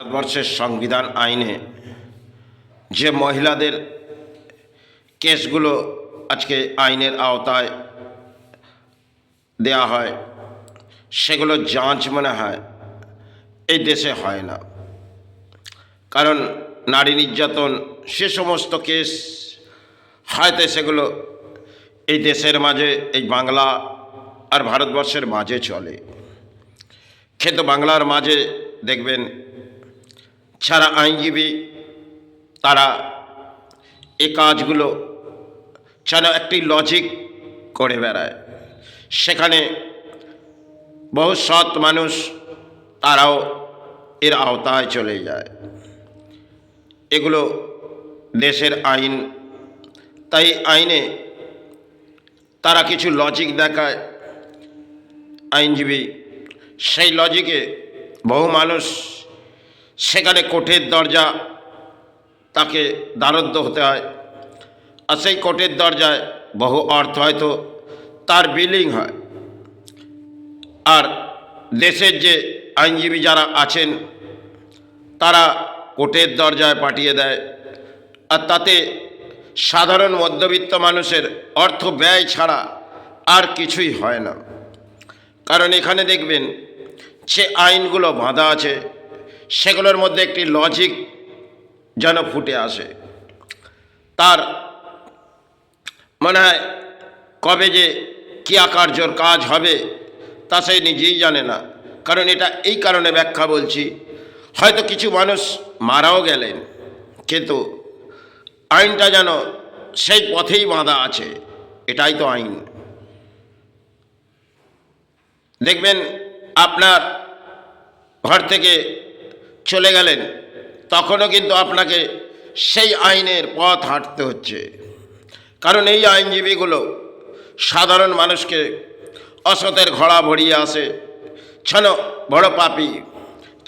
ভারতবর্ষের সংবিধান আইনে যে মহিলাদের কেসগুলো আজকে আইনের আওতায় দেয়া হয় সেগুলো যাঞ্চ মনে হয় এই দেশে হয় না। কারণ নারী নির্যাতন সে সমস্ত কেস হয়তো সেগুলো এই দেশের মাঝে এই বাংলা আর ভারতবর্ষের মাঝে চলে, কিন্তু বাংলার মাঝে দেখবেন যারা আইনজীবী তারা এই কাজগুলো যেন একটি লজিক করে বেড়ায়। সেখানে বহু সৎ মানুষ তারাও এর আওতায় চলে যায়। এগুলো দেশের আইন, তাই আইনে তারা কিছু লজিক দেখায় আইনজীবী, সেই লজিকে বহু মানুষ সেখানে কোর্টের দরজা তাকে দ্বারস্থ হতে হয়, আর সেই কোর্টের দরজায় বহু অর্থ হয়তো তার বিলিং হয়। আর দেশের যে আইনজীবী যারা আছেন তারা কোর্টের দরজায় পাঠিয়ে দেয়, আর তাতে সাধারণ মধ্যবিত্ত মানুষের অর্থ ব্যয় ছাড়া আর কিছুই হয় না। কারণ এখানে দেখবেন যে আইনগুলো বাঁধা আছে সেগুলোর মধ্যে একটি লজিক যেন ফুটে আসে। তার মনে হয় কবে যে কী আকার্যর কাজ হবে তা সে নিজেই জানে না। কারণ এটা এই কারণে ব্যাখ্যা বলছি, হয়তো কিছু মানুষ মারাও গেলেন, কিন্তু আইনটা যেন সেই পথেই বাঁধা আছে, এটাই তো আইন। দেখবেন আপনার ঘর থেকে চলে গেলেন, তখনও কিন্তু আপনাকে সেই আইনের পথ হাঁটতে হচ্ছে। কারণ এই আইনজীবীগুলো সাধারণ মানুষকে অসতের ঘোড়া ভরিয়ে আসে, শোনো বড় পাপী,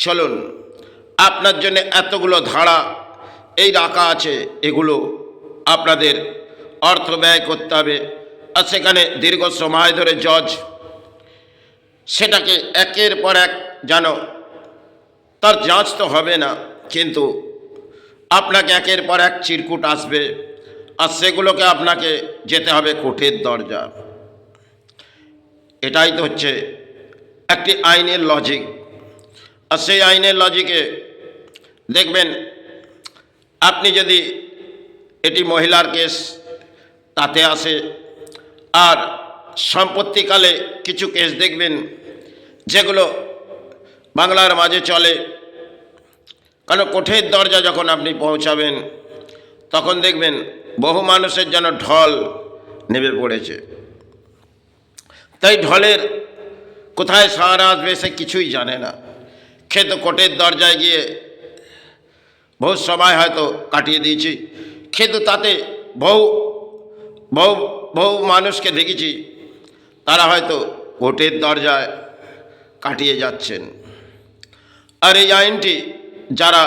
চলুন আপনার জন্য এতগুলো ধারা এই রাখা আছে, এগুলো আপনাদের অর্থ ব্যয় করতে হবে। আর সেখানে দীর্ঘ সময় ধরে জজ সেটাকে একের পর এক যেন তার যাঁচ তো হবে না, কিন্তু আপনাকে একের পর এক চিরকুট আসবে, আর সেগুলোকে আপনাকে যেতে হবে কোর্টের দরজা। এটাই তো হচ্ছে একটি আইনের লজিক। আর সেই আইনের লজিকে দেখবেন আপনি যদি এটি মহিলার কেস তাতে আসে, আর সাম্প্রতিককালে কিছু কেস দেখবেন যেগুলো বাংলার মাঝে চলে। কারণ কোর্টের দরজা যখন আপনি পৌঁছাবেন তখন দেখবেন বহু মানুষের যেন ঢল নেমে পড়েছে। তাই ঢলের কোথায় সাহারা আসবে সে কিছুই জানে না, কিন্তু কোর্টের দরজায় গিয়ে বহু সময় হয়তো কাটিয়ে দিয়েছি, কিন্তু তাতে বহু বহু বহু মানুষকে দেখেছি তারা হয়তো কোর্টের দরজায় কাটিয়ে যাচ্ছেন। আর এই আইনটি যারা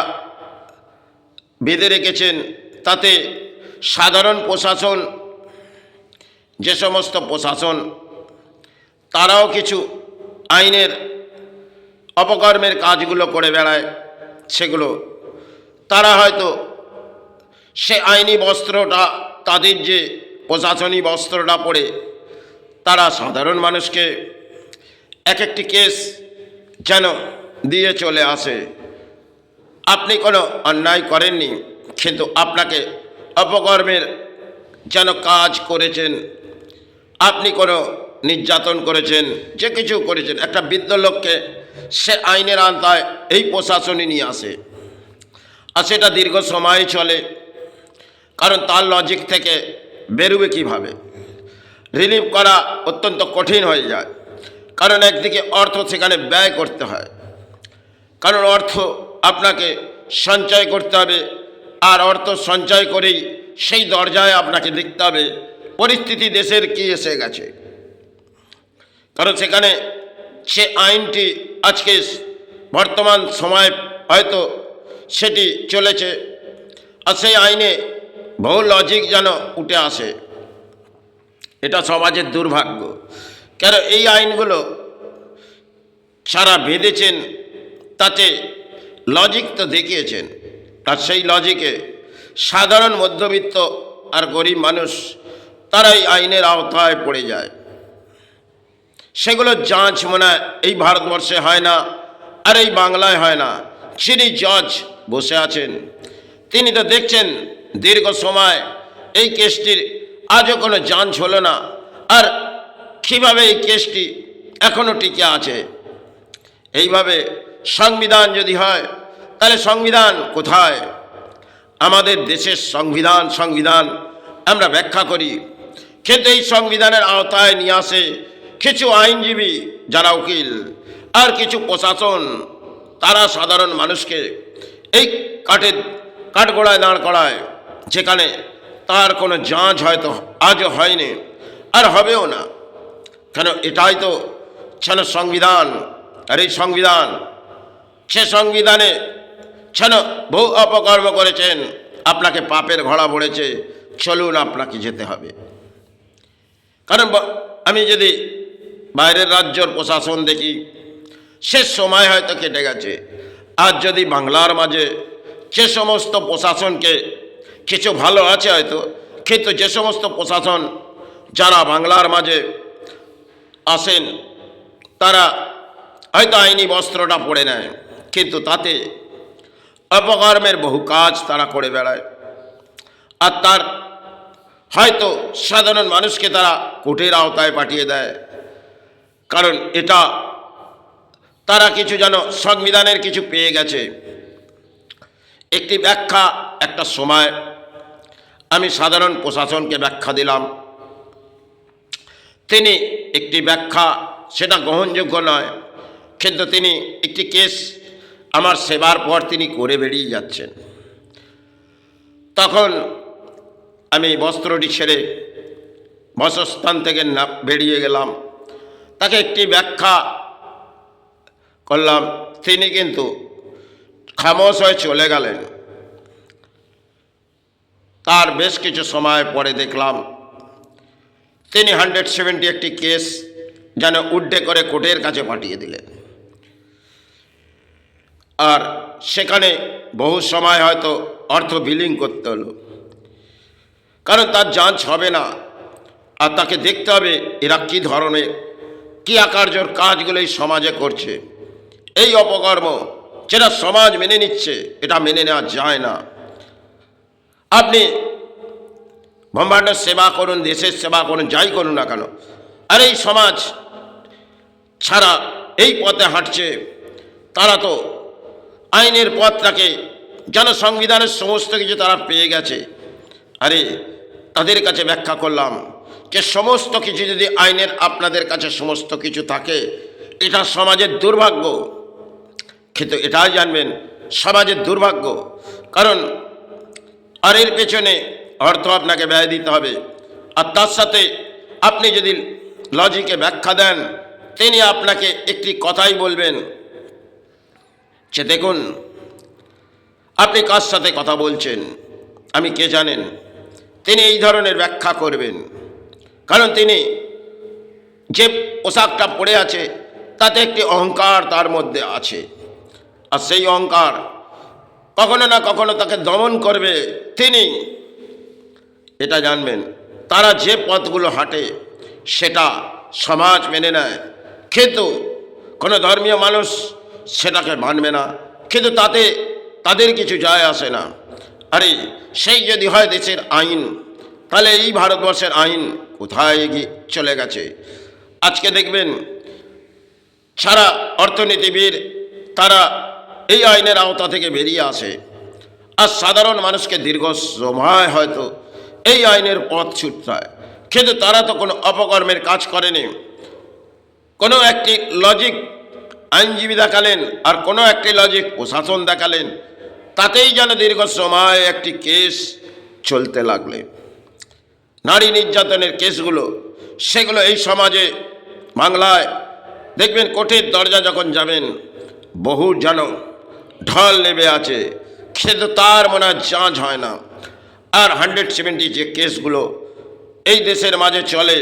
বেঁধে রেখেছেন তাতে সাধারণ প্রশাসন, যে সমস্ত প্রশাসন তারাও কিছু আইনের অপকর্মের কাজগুলো করে বেড়ায়, সেগুলো তারা হয়তো সে আইনি বস্ত্রটা, তাদের যে প্রশাসনিক বস্ত্রটা পরে তারা সাধারণ মানুষকে এক একটি কেস যেন দিয়ে চলে আসে। আপনি কোনো অন্যায় করেননি, কিন্তু আপনাকে অপকর্মের যেন কাজ করেছেন, আপনি কোনো নির্যাতন করেছেন, যে কিছু করেছেন, একটা বৃদ্ধ লোককে সে আইনের আওতায় এই প্রশাসনই নিয়ে আসে, আর সেটা দীর্ঘ সময় চলে। কারণ তার লজিক থেকে বেরোবে কীভাবে, রিলিভ করা অত্যন্ত কঠিন হয়ে যায়। কারণ একদিকে অর্থ সেখানে ব্যয় করতে হয়, কারণ অর্থ আপনাকে সঞ্চয় করতে হবে, আর অর্থ সঞ্চয় করেই সেই দরজায় আপনাকে দেখতে হবে পরিস্থিতি দেশের কী এসে গেছে। কারণ সেখানে সে আইনটি আজকে বর্তমান সময় হয়তো সেটি চলেছে, আর সেই আইনে বহু লজিক যেন উঠে আসে। এটা সমাজের দুর্ভাগ্য। কেন এই আইনগুলো সারা বেঁধেছেন তাতে লজিক তো দেখিয়েছেন, আর সেই লজিকে সাধারণ মধ্যবিত্ত আর গরিব মানুষ তারাই আইনের আওতায় পড়ে যায়। সেগুলো যাঞ্চ মনে হয় এই ভারতবর্ষে হয় না, আর এই বাংলায় হয় না। যিনি জজ বসে আছেন তিনি তো দেখছেন দীর্ঘ সময় এই কেসটির আজও কোনো যাঞ্চ হলো না, আর কীভাবে এই কেসটি এখনও টিকে আছে। এইভাবে সংবিধান যদি হয় তাহলে সংবিধান কোথায়? আমাদের দেশের সংবিধান আমরা ব্যাখ্যা করি, কিন্তু এই সংবিধানের আওতায় নিয়ে আসে কিছু আইনজীবী যারা উকিল আর কিছু প্রশাসন, তারা সাধারণ মানুষকে এই কাঠগোড়ায় দাঁড় করায়, যেখানে তার কোনো যাঞ্চ হয়তো আজও হয়নি আর হবেও না। কেন? এটাই তো ছিল সংবিধান। আর এই সংবিধান, সে সংবিধানে যেন বহু অপকর্ম করেছেন, আপনাকে পাপের ঘোড়া পড়েছে, চলুন আপনাকে যেতে হবে। কারণ আমি যদি বাইরের রাজ্যর প্রশাসন দেখি, সে সময় হয়তো কেটে গেছে। আর যদি বাংলার মাঝে যে সমস্ত প্রশাসনকে, কিছু ভালো আছে হয়তো, কিন্তু যে সমস্ত প্রশাসন যারা বাংলার মাঝে আসেন তারা হয়তো আইনি বস্ত্রটা পরে নেয়, কিন্তু তাতে অপকর্মের বহু কাজ তারা করে বেড়ায়। আর তার হয়তো সাধারণ মানুষকে তারা কোর্টের আওতায় পাঠিয়ে দেয়, কারণ এটা তারা কিছু যেন সংবিধানের কিছু পেয়ে গেছে। একটি ব্যাখ্যা একটা সময় আমি সাধারণ প্রশাসনকে ব্যাখ্যা দিলাম, তিনি একটি ব্যাখ্যা সেটা গ্রহণযোগ্য নয়, কিন্তু তিনি একটি কেস আমার সেবার পর তিনি করে বেরিয়ে যাচ্ছেন। তখন আমি বস্ত্রটি ছেড়ে বাসস্থান থেকে বেরিয়ে গেলাম, তাকে একটি ব্যাখ্যা করলাম, তিনি কিন্তু খামোশ হয়ে চলে গেলেন। তার বেশ কিছু সময় পরে দেখলাম তিনি 170 একটি কেস যেন উড্ডে করে কোর্টের কাছে পাঠিয়ে দিলেন। আর সেখানে বহু সময় হয়তো অর্থ বিলিং করতে হলো, কারণ তার যাঞ্চ হবে না। আর তাকে দেখতে হবে এরা কী ধরনের, কী আকার্যর কাজগুলো এই সমাজে করছে। এই অপকর্ম যেটা সমাজ মেনে নিচ্ছে, এটা মেনে নেওয়া যায় না। আপনি ব্রহ্মাণ্ডের সেবা করুন, দেশের সেবা করুন, যাই করুন না কেন, আর এই সমাজ ছাড়া এই পথে হাঁটছে, তারা তো আইনের পথটাকে যেন সংবিধানের সমস্ত কিছু তারা পেয়ে গেছে। আরে তাদের কাছে ব্যাখ্যা করলাম যে সমস্ত কিছু যদি আইনের আপনাদের কাছে সমস্ত কিছু থাকে, এটা সমাজের দুর্ভাগ্য। কিন্তু এটাই জানবেন সমাজের দুর্ভাগ্য, কারণ আর এর পেছনে অর্থ আপনাকে ব্যয় দিতে হবে। আর তার সাথে আপনি যদি লজিকে ব্যাখ্যা দেন, তিনি আপনাকে একটি কথাই বলবেন যে দেখুন আপনি কার সাথে কথা বলছেন, আমি কে জানেন। তিনি এই ধরনের ব্যাখ্যা করবেন, কারণ তিনি যে পোশাকটা পরে আছে তাতে একটি অহংকার তার মধ্যে আছে, আর সেই অহংকার কখনো না কখনো তাকে দমন করবে। তিনি এটা জানবেন, তারা যে পথগুলো হাঁটে সেটা সমাজ মেনে নেয়, কিন্তু কোনো ধর্মীয় মানুষ সেটাকে মানবে না, কিন্তু তাতে তাদের কিছু যায় আসে না। আরে সেই যদি হয় দেশের আইন, তাহলে এই ভারতবর্ষের আইন কোথায় এগিয়ে চলে গেছে। আজকে দেখবেন সারা অর্থনীতিবিদ তারা এই আইনের আওতা থেকে বেরিয়ে আসে, আর সাধারণ মানুষকে দীর্ঘ সময় হয়তো এই আইনের পথ ছুটতে হয়, কিন্তু তারা তো কোনো অপকর্মের কাজ করেনি। কোনো একটি লজিক আইনজীবী দেখালেন আর কোনো একটি লজিক প্রশাসন দেখালেন, তাতেই যেন দীর্ঘ সময় একটি কেস চলতে লাগলেন। নারী নির্যাতনের কেসগুলো, সেগুলো এই সমাজে বাংলায় দেখবেন কোর্টের দরজা যখন যাবেন বহু যেন ঢল নেমে আছে, কিন্তু তার মনে হয় যাঞ্চ হয় না। আর 170 যে কেসগুলো এই দেশের মাঝে চলে,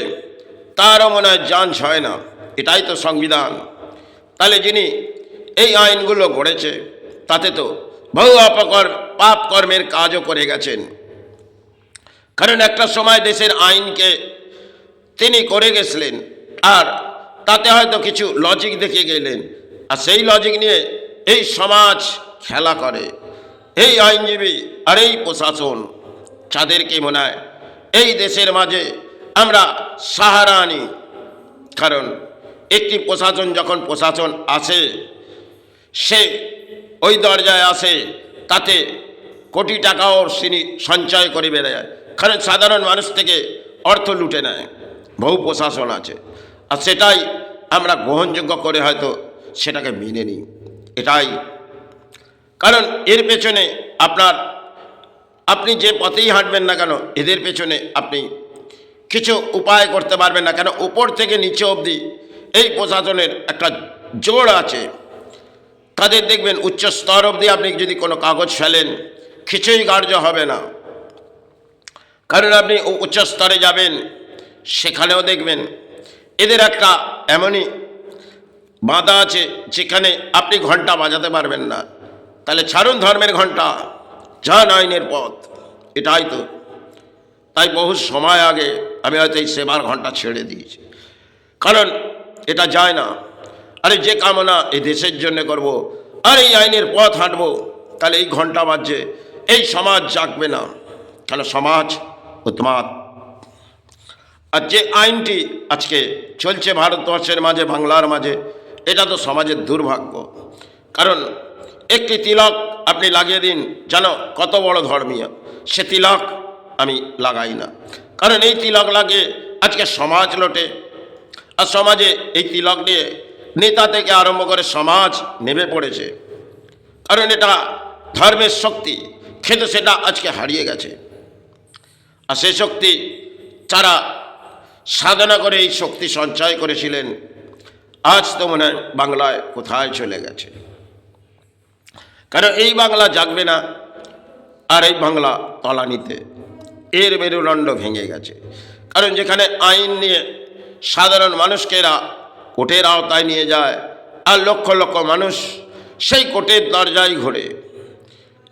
তারও মনে হয় যাঞ্চ হয় না। এটাই তো সংবিধান। তাহলে যিনি এই আইনগুলো গড়েছে তাতে তো বহু পাপ কর্মের কাজও করে গেছেন। কারণ একটা সময় দেশের আইনকে তিনি করে গেছিলেন, আর তাতে হয়তো কিছু লজিক দেখে গেলেন, আর সেই লজিক নিয়ে এই সমাজ খেলা করে। এই আইনজীবী আর এই প্রশাসন, যাদেরকে মনে হয় এই দেশের মাঝে আমরা সাহারা আনি। কারণ একটি প্রশাসন যখন প্রশাসন আসে, সে ওই দরজায় আসে, তাতে কোটি টাকাও তিনি সঞ্চয় করে বেড়ায়। কারণ সাধারণ মানুষ থেকে অর্থ লুটে নেয়। বহু প্রশাসন আছে, আর সেটাই আমরা গ্রহণযোগ্য করে হয়তো সেটাকে মেনে নিই। এটাই কারণ এর পেছনে আপনি যে পথেই হাঁটবেন না কেন, এদের পেছনে আপনি কিছু উপায় করতে পারবেন না। কেন উপর থেকে নিচে অবধি এই প্রশাসনের একটা জোর আছে। তাদের দেখবেন উচ্চ স্তর অবধি আপনি যদি কোনো কাগজ ফেলেন, কিছুই কার্য হবে না। কারণ আপনি উচ্চ স্তরে যাবেন, সেখানেও দেখবেন এদের একটা এমনই বাধা আছে যেখানে আপনি ঘন্টা বাজাতে পারবেন না। তাহলে ছাড়ুন ধর্মের ঘন্টা, যান আইনের পথ। এটাই তো। তাই বহু সময় আগে আমি হয়তো এই সেবার ঘন্টা ছেড়ে দিয়েছি, কারণ এটা যায় না। আরে যে কামনা এই দেশের জন্য করব, আর এই আইনের পথ হাঁটবো, তাহলে এই ঘন্টা বাজছে, এই সমাজ জাগবে না। কেন সমাজ উন্মাদ। আর যে আইনটি আজকে চলছে ভারতবর্ষের মাঝে, বাংলার মাঝে, এটা তো সমাজের দুর্ভাগ্য। কারণ একটি তিলক আপনি লাগিয়ে দিন, জানো কত বড় ধর্মীয়, সে তিলক আমি লাগাই না। কারণ এই তিলক লাগিয়ে আজকে সমাজ লোটে, আর সমাজে এই তিলক নিয়ে নেতা থেকে আরম্ভ করে সমাজ নেমে পড়েছে। কারণ এটা ধর্মের শক্তি, কিন্তু সেটা আজকে হারিয়ে গেছে। আর সেই শক্তি যারা সাধনা করে এই শক্তি সঞ্চয় করেছিলেন, আজ তো মনে হয় বাংলায় কোথায় চলে গেছে। কারণ এই বাংলা জাগবে না, আর এই বাংলা তলানিতে, এর মেরুদণ্ড ভেঙে গেছে। কারণ যেখানে আইন নিয়ে সাধারণ মানুষকে এরা কোর্টের আওতায় নিয়ে যায়, আর লক্ষ লক্ষ মানুষ সেই কোর্টের দরজায় ঘোরে।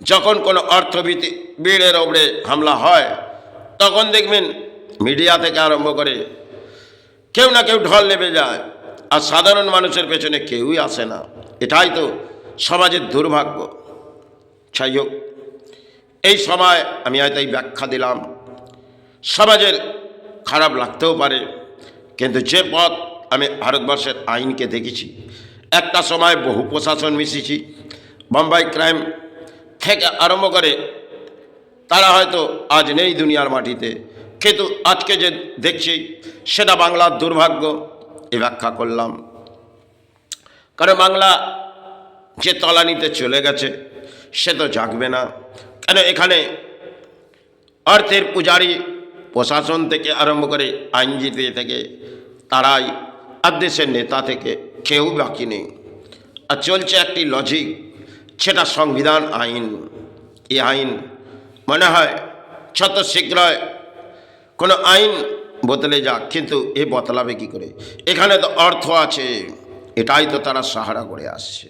যখন কোনো অর্থবিদের ওপরে হামলা হয়, তখন দেখবেন মিডিয়া থেকে আরম্ভ করে কেউ না কেউ ঢল নেমে যায়, আর সাধারণ মানুষের পেছনে কেউই আসে না। এটাই তো সমাজের দুর্ভাগ্য। যাই হোক, এই সময় আমি হয়তো এই ব্যাখ্যা দিলাম, সমাজের খারাপ লাগতেও পারে, কিন্তু যে পথ আমি ভারতবর্ষের আইনকে দেখেছি, একটা সময় বহু প্রশাসন মিশেছি, বোম্বাই ক্রাইম থেকে আরম্ভ করে তারা হয়তো আজ নেই দুনিয়ার মাটিতে, কিন্তু আজকে যে দেখছি সেটা বাংলার দুর্ভাগ্য। এ ব্যাখ্যা করলাম। কারণ বাংলা যে তলানিতে চলে গেছে, সে তো জাগবে না। কেন এখানে অর্থের পূজারী প্রশাসন থেকে আরম্ভ করে আইনজীবী থেকে তারাই, আর দেশের নেতা থেকে কেউ বাকি নেই। আর চলছে একটি লজিক, সেটা সংবিধান আইন। এই আইন মনে হয় যত শীঘ্রই কোনো আইন বদলে যাক, কিন্তু এ বদলাবে কি করে? এখানে তো অর্থ আছে, এটাই তো তারা সাহারা করে আসছে।